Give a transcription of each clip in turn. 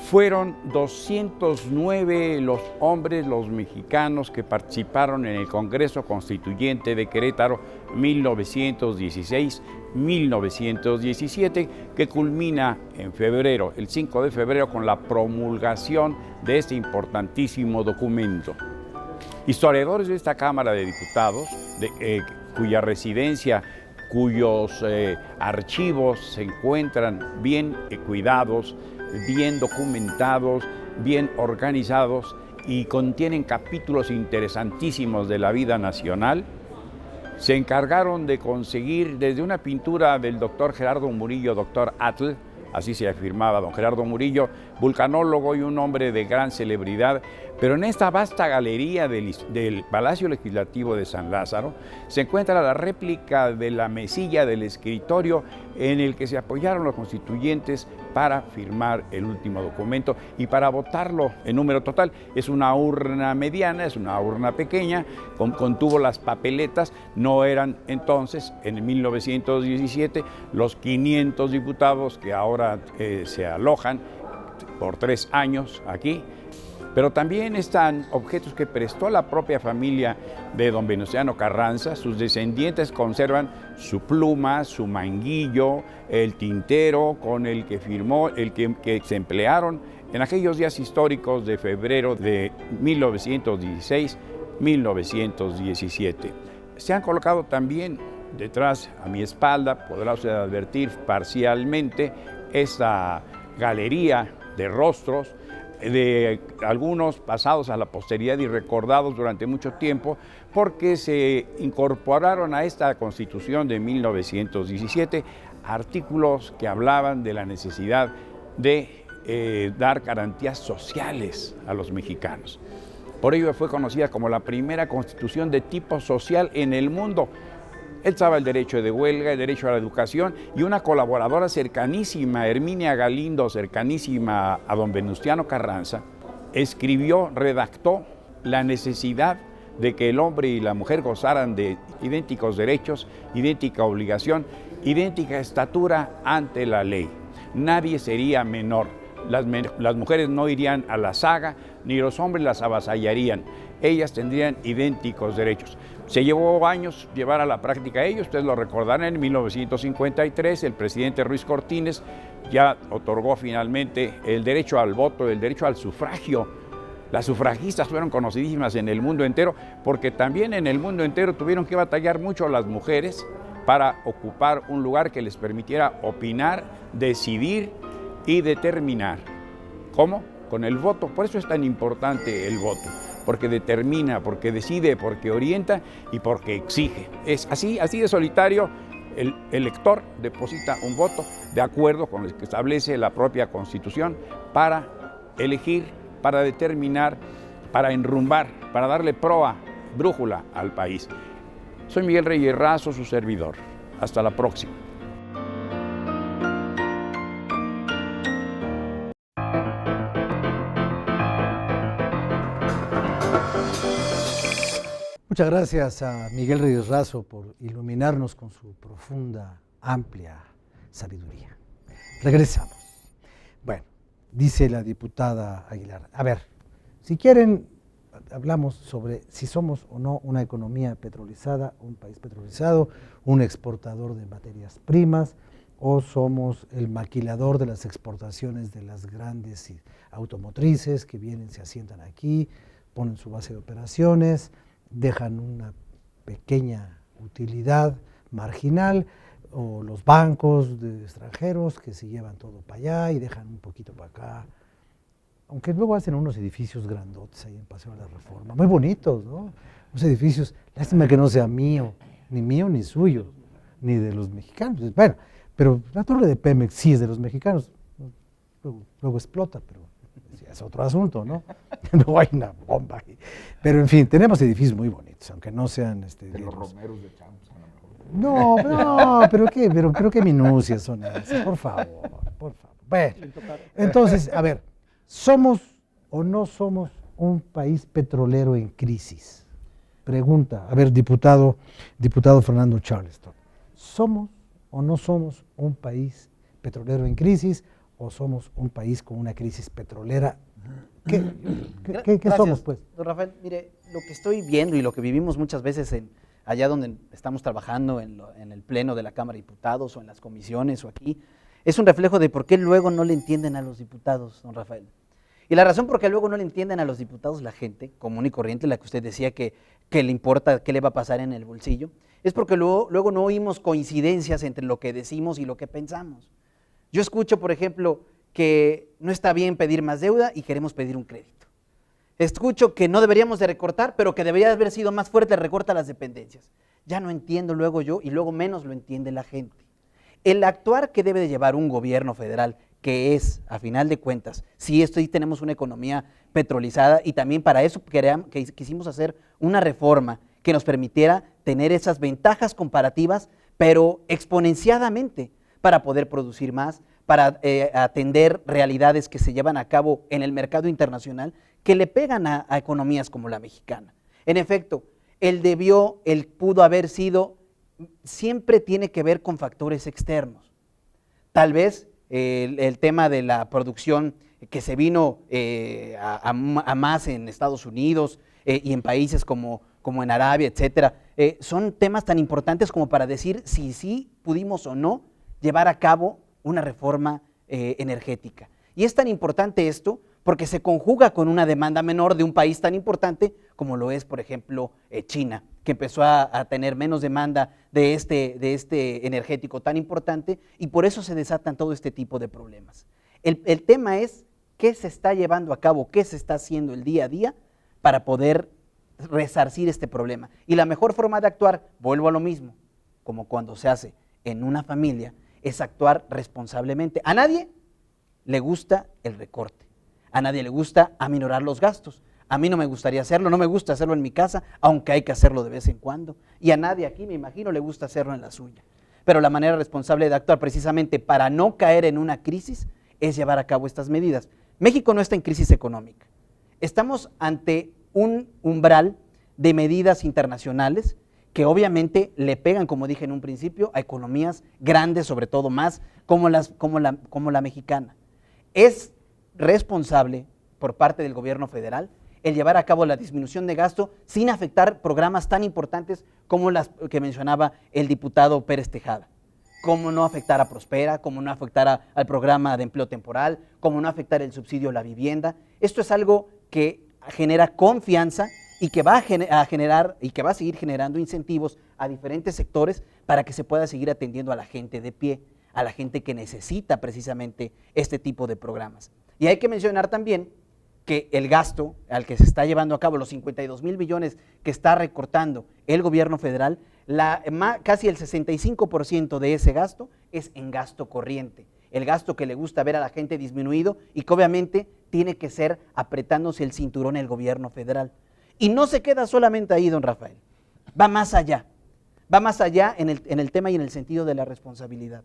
Fueron 209 los hombres, los mexicanos que participaron en el Congreso Constituyente de Querétaro 1916-1917, que culmina en febrero, el 5 de febrero, con la promulgación de este importantísimo documento. Historiadores de esta Cámara de Diputados, cuya residencia, cuyos archivos se encuentran bien cuidados, bien documentados, bien organizados y contienen capítulos interesantísimos de la vida nacional, se encargaron de conseguir desde una pintura del doctor Gerardo Murillo, doctor Atl, así se afirmaba don Gerardo Murillo, vulcanólogo y un hombre de gran celebridad, pero en esta vasta galería del Palacio Legislativo de San Lázaro se encuentra la réplica de la mesilla del escritorio en el que se apoyaron los constituyentes para firmar el último documento y para votarlo en número total. Es una urna mediana, es una urna pequeña, contuvo las papeletas, no eran entonces, en 1917, los 500 diputados que ahora se alojan por 3 años aquí, pero también están objetos que prestó la propia familia de don Venustiano Carranza. Sus descendientes conservan su pluma, su manguillo, el tintero con el que firmó, el que se emplearon en aquellos días históricos de febrero de 1916-1917. Se han colocado también detrás, a mi espalda, podrá usted advertir parcialmente, esta galería de rostros de algunos pasados a la posteridad y recordados durante mucho tiempo porque se incorporaron a esta Constitución de 1917 artículos que hablaban de la necesidad de dar garantías sociales a los mexicanos. Por ello fue conocida como la primera Constitución de tipo social en el mundo. Estaba el derecho de huelga, el derecho a la educación, y una colaboradora cercanísima, Herminia Galindo, cercanísima a don Venustiano Carranza, escribió, redactó la necesidad de que el hombre y la mujer gozaran de idénticos derechos, idéntica obligación, idéntica estatura ante la ley. Nadie sería menor. Las mujeres no irían a la saga, ni los hombres las avasallarían. Ellas tendrían idénticos derechos. Se llevó años llevar a la práctica ello. Ustedes lo recordarán, en 1953 el presidente Ruiz Cortines ya otorgó finalmente el derecho al voto, el derecho al sufragio. Las sufragistas fueron conocidísimas en el mundo entero porque también en el mundo entero tuvieron que batallar mucho las mujeres para ocupar un lugar que les permitiera opinar, decidir y determinar. ¿Cómo? Con el voto. Por eso es tan importante el voto, porque determina, porque decide, porque orienta y porque exige. Es así de solitario. El elector deposita un voto de acuerdo con lo que establece la propia Constitución para elegir, para determinar, para enrumbar, para darle proa, brújula al país. Soy Miguel Reyes Razo, su servidor. Hasta la próxima. Muchas gracias a Miguel Reyes Razo por iluminarnos con su profunda, amplia sabiduría. Regresamos. Bueno, dice la diputada Aguilar, a ver, si quieren, hablamos sobre si somos o no una economía petrolizada, un país petrolizado, un exportador de materias primas, o somos el maquilador de las exportaciones de las grandes automotrices que vienen, se asientan aquí, ponen su base de operaciones, dejan una pequeña utilidad marginal, o los bancos de extranjeros que se llevan todo para allá y dejan un poquito para acá, aunque luego hacen unos edificios grandotes ahí en Paseo de la Reforma, muy bonitos, ¿no? Unos edificios, lástima que no sea mío ni suyo, ni de los mexicanos. Bueno, pero la torre de Pemex sí es de los mexicanos, luego explota, pero es otro asunto, ¿no? No hay una bomba ahí. Pero en fin, tenemos edificios muy bonitos, aunque no sean de los romeros de Champs, a lo mejor. No, pero qué minucias son esas, por favor. Bueno, entonces, a ver, ¿somos o no somos un país petrolero en crisis? Pregunta, a ver, diputado Fernando Charleston, ¿somos o no somos un país petrolero en crisis, o somos un país con una crisis petrolera? ¿Qué Gracias, somos, pues? Don Rafael, mire, lo que estoy viendo y lo que vivimos muchas veces allá donde estamos trabajando en el pleno de la Cámara de Diputados o en las comisiones o aquí, es un reflejo de por qué luego no le entienden a los diputados, don Rafael. Y la razón por qué luego no le entienden a los diputados la gente común y corriente, la que usted decía que le importa qué le va a pasar en el bolsillo, es porque luego no oímos coincidencias entre lo que decimos y lo que pensamos. Yo escucho, por ejemplo, que no está bien pedir más deuda y queremos pedir un crédito. Escucho que no deberíamos de recortar, pero que debería haber sido más fuerte el recorte a las dependencias. Ya no entiendo luego yo y luego menos lo entiende la gente. El actuar que debe de llevar un gobierno federal, que es, a final de cuentas, sí tenemos una economía petrolizada y también para eso quisimos hacer una reforma que nos permitiera tener esas ventajas comparativas, pero exponenciadamente, para poder producir más, para atender realidades que se llevan a cabo en el mercado internacional que le pegan a economías como la mexicana. En efecto, él pudo haber sido, siempre tiene que ver con factores externos. Tal vez el tema de la producción que se vino a más en Estados Unidos y en países como en Arabia, etcétera, son temas tan importantes como para decir si sí pudimos o no llevar a cabo una reforma energética. Y es tan importante esto porque se conjuga con una demanda menor de un país tan importante como lo es, por ejemplo, China, que empezó a tener menos demanda de este energético tan importante y por eso se desatan todo este tipo de problemas. El tema es qué se está llevando a cabo, qué se está haciendo el día a día para poder resarcir este problema. Y la mejor forma de actuar, vuelvo a lo mismo, como cuando se hace en una familia, es actuar responsablemente. A nadie le gusta el recorte, a nadie le gusta aminorar los gastos. A mí no me gustaría hacerlo, no me gusta hacerlo en mi casa, aunque hay que hacerlo de vez en cuando. Y a nadie aquí, me imagino, le gusta hacerlo en la suya. Pero la manera responsable de actuar precisamente para no caer en una crisis es llevar a cabo estas medidas. México no está en crisis económica. Estamos ante un umbral de medidas internacionales que obviamente le pegan, como dije en un principio, a economías grandes, sobre todo más, como la mexicana. Es responsable por parte del gobierno federal el llevar a cabo la disminución de gasto sin afectar programas tan importantes como las que mencionaba el diputado Pérez Tejada. Cómo no afectar a Prospera, cómo no afectar al programa de empleo temporal, cómo no afectar el subsidio a la vivienda. Esto es algo que genera confianza y que va a generar y que va a seguir generando incentivos a diferentes sectores para que se pueda seguir atendiendo a la gente de pie, a la gente que necesita precisamente este tipo de programas. Y hay que mencionar también que el gasto al que se está llevando a cabo, los 52,000 billones que está recortando el gobierno federal, casi el 65% de ese gasto es en gasto corriente, el gasto que le gusta ver a la gente disminuido y que obviamente tiene que ser apretándose el cinturón el gobierno federal. Y no se queda solamente ahí, don Rafael, va más allá en el tema y en el sentido de la responsabilidad,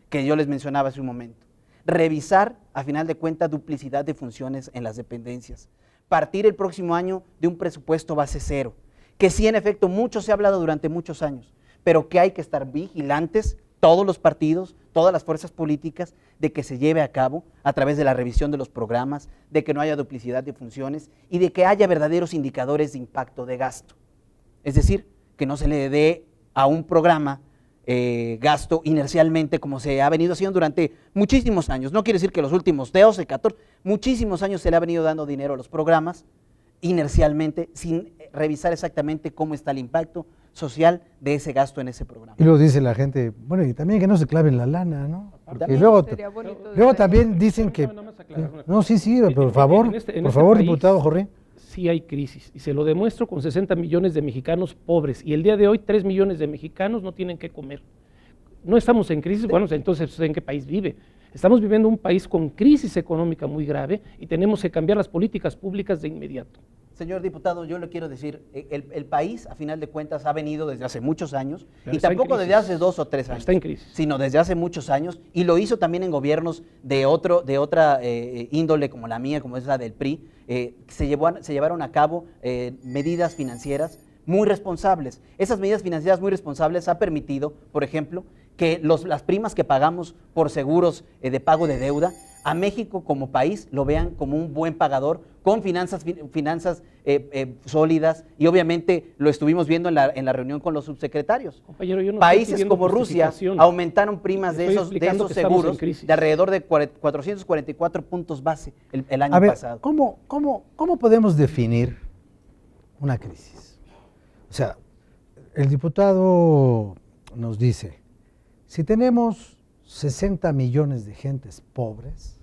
que yo les mencionaba hace un momento. Revisar, a final de cuentas, duplicidad de funciones en las dependencias. Partir el próximo año de un presupuesto base cero, que sí, en efecto, mucho se ha hablado durante muchos años, pero que hay que estar vigilantes, todos los partidos, todas las fuerzas políticas, de que se lleve a cabo a través de la revisión de los programas, de que no haya duplicidad de funciones y de que haya verdaderos indicadores de impacto de gasto. Es decir, que no se le dé a un programa gasto inercialmente como se ha venido haciendo durante muchísimos años. No quiere decir que los últimos 12, 14, muchísimos años se le ha venido dando dinero a los programas inercialmente sin revisar exactamente cómo está el impacto social de ese gasto en ese programa. Y luego dice la gente, bueno, y también que no se claven la lana, ¿no? Porque luego también dicen que... No, sí, pero por favor, país, diputado Jorge. Sí hay crisis, y se lo demuestro con 60 millones de mexicanos pobres, y el día de hoy 3 millones de mexicanos no tienen qué comer. No estamos en crisis, bueno, entonces ¿en qué país vive? Estamos viviendo un país con crisis económica muy grave y tenemos que cambiar las políticas públicas de inmediato. Señor diputado, yo le quiero decir, el país, a final de cuentas, ha venido desde hace muchos años, pero y tampoco desde hace 2 o 3 años, está en crisis, sino desde hace muchos años, y lo hizo también en gobiernos de otra índole como la mía, como es la del PRI. Se llevaron a cabo medidas financieras muy responsables. Esas medidas financieras muy responsables han permitido, por ejemplo, que las primas que pagamos por seguros de pago de deuda a México como país lo vean como un buen pagador, con finanzas sólidas, y obviamente lo estuvimos viendo en la reunión con los subsecretarios. Compañero, yo no estoy Países pidiendo como Rusia justificación. aumentaron primas de Estoy esos explicando que estamos en seguros crisis. de alrededor de 444 puntos base el año A ver, pasado. ¿cómo podemos definir una crisis? O sea, el diputado nos dice, si tenemos 60 millones de gentes pobres,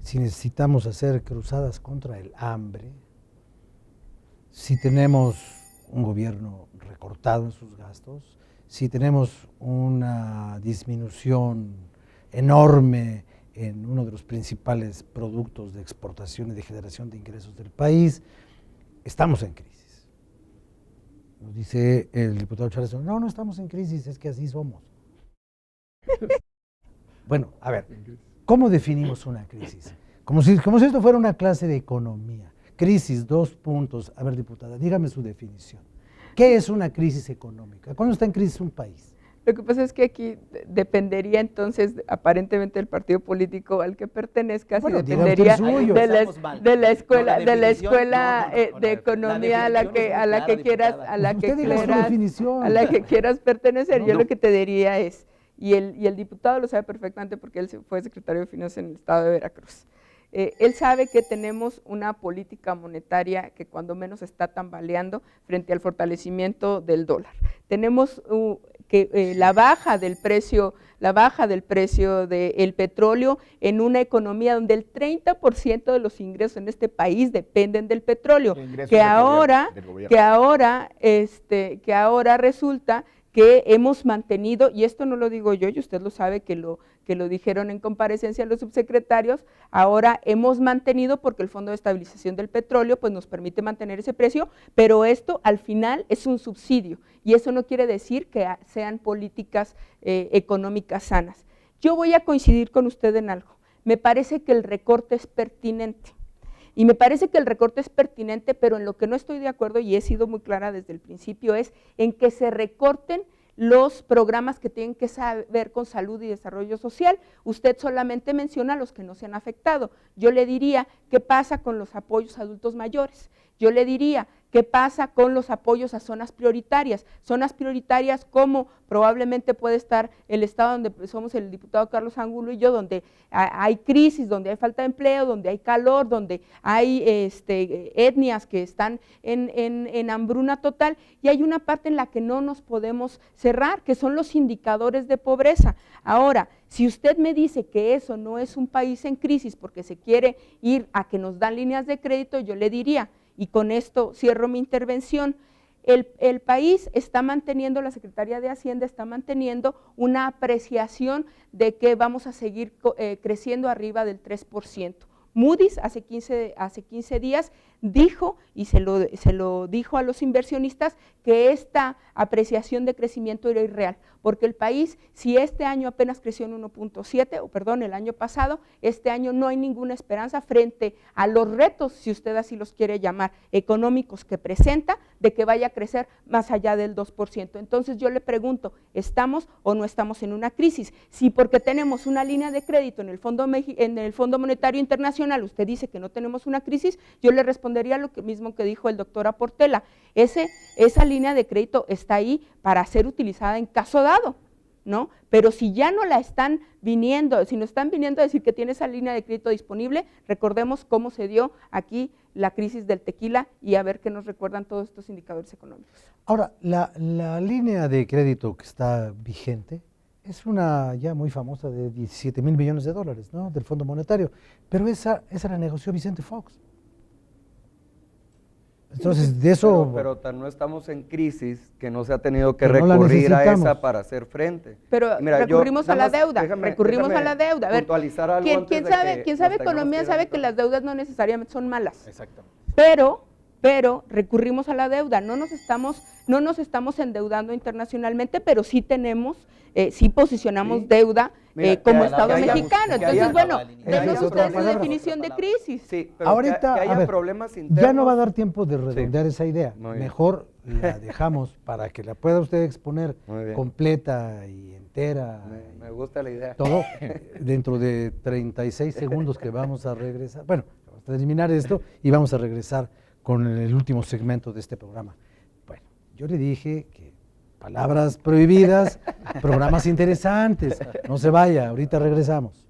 si necesitamos hacer cruzadas contra el hambre, si tenemos un gobierno recortado en sus gastos, si tenemos una disminución enorme en uno de los principales productos de exportación y de generación de ingresos del país, estamos en crisis. Nos dice el diputado Chávez, no estamos en crisis, es que así somos. Bueno, a ver, ¿cómo definimos una crisis? Como si esto fuera una clase de economía. Crisis, 2 puntos. A ver, diputada, dígame su definición. ¿Qué es una crisis económica? ¿Cuándo está en crisis un país? Lo que pasa es que aquí dependería entonces aparentemente del partido político al que pertenezcas, Bueno, y diga usted dependería el suyo. de la escuela, No, la escuela definición, no, de economía a la que quieras, Usted diga su definición. a la que quieras pertenecer. Yo No. lo que te diría es, y el diputado lo sabe perfectamente porque él fue secretario de Finanzas en el estado de Veracruz. Él sabe que tenemos una política monetaria que cuando menos está tambaleando frente al fortalecimiento del dólar. Tenemos la baja del precio del petróleo en una economía donde el 30% de los ingresos en este país dependen del petróleo, que ahora resulta que hemos mantenido, y esto no lo digo yo, y usted lo sabe que lo dijeron en comparecencia los subsecretarios, ahora hemos mantenido porque el Fondo de Estabilización del Petróleo pues nos permite mantener ese precio, pero esto al final es un subsidio, y eso no quiere decir que sean políticas económicas sanas. Yo voy a coincidir con usted en algo, me parece que el recorte es pertinente. Y me parece que el recorte es pertinente, pero en lo que no estoy de acuerdo, y he sido muy clara desde el principio, es en que se recorten los programas que tienen que ver con salud y desarrollo social. Usted solamente menciona los que no se han afectado. Yo le diría, ¿qué pasa con los apoyos a adultos mayores? Yo le diría, ¿qué pasa con los apoyos a zonas prioritarias? Zonas prioritarias como probablemente puede estar el estado donde somos el diputado Carlos Angulo y yo, donde hay crisis, donde hay falta de empleo, donde hay calor, donde hay etnias que están en hambruna total, y hay una parte en la que no nos podemos cerrar, que son los indicadores de pobreza. Ahora, si usted me dice que eso no es un país en crisis porque se quiere ir a que nos dan líneas de crédito, yo le diría, y con esto cierro mi intervención, el país está manteniendo, la Secretaría de Hacienda está manteniendo una apreciación de que vamos a seguir creciendo arriba del 3%. Moody's hace 15 días dijo, y se lo dijo a los inversionistas, que esta apreciación de crecimiento era irreal, porque el país, si este año apenas creció en 1.7, o perdón, el año pasado, este año no hay ninguna esperanza frente a los retos, si usted así los quiere llamar, económicos que presenta, de que vaya a crecer más allá del 2%. Entonces yo le pregunto, ¿estamos o no estamos en una crisis? Si porque tenemos una línea de crédito en el Fondo Monetario Internacional, usted dice que no tenemos una crisis, yo le respondería lo mismo que dijo el doctor Aportela, esa línea de crédito está ahí para ser utilizada en caso dado, ¿no? Pero si ya no la están viniendo, si nos están viniendo a decir que tiene esa línea de crédito disponible, recordemos cómo se dio aquí la crisis del tequila y a ver qué nos recuerdan todos estos indicadores económicos. Ahora, la línea de crédito que está vigente es una ya muy famosa de 17,000 millones de dólares, ¿no? Del Fondo Monetario, pero esa la negoció Vicente Fox. Entonces, de eso... Pero no estamos en crisis que no se ha tenido que Pero no la recurrir a necesitamos. esa para hacer frente. Pero Mira, recurrimos a la deuda, déjame A ver, puntualizar algo quien antes de sabe que economía nos tengamos sabe ir que las deudas no necesariamente son malas. Exactamente. Pero pero recurrimos a la deuda, no nos estamos endeudando internacionalmente, pero sí tenemos, sí posicionamos Sí. deuda Mira, como que Estado haya- mexicano. que Entonces, haya- bueno, Esa denos es otra ustedes la palabra. definición de crisis. Sí, pero Ahorita, que a haya ver, problemas internos. ya no va a dar tiempo de redondear esa idea. Muy bien. Mejor la dejamos para que la pueda usted exponer Muy bien. completa y entera. Me gusta la idea. Todo dentro de 36 segundos que vamos a regresar. Bueno, vamos a terminar esto y vamos a regresar con el último segmento de este programa. Bueno, yo le dije que palabras prohibidas, programas interesantes. No se vaya, ahorita regresamos.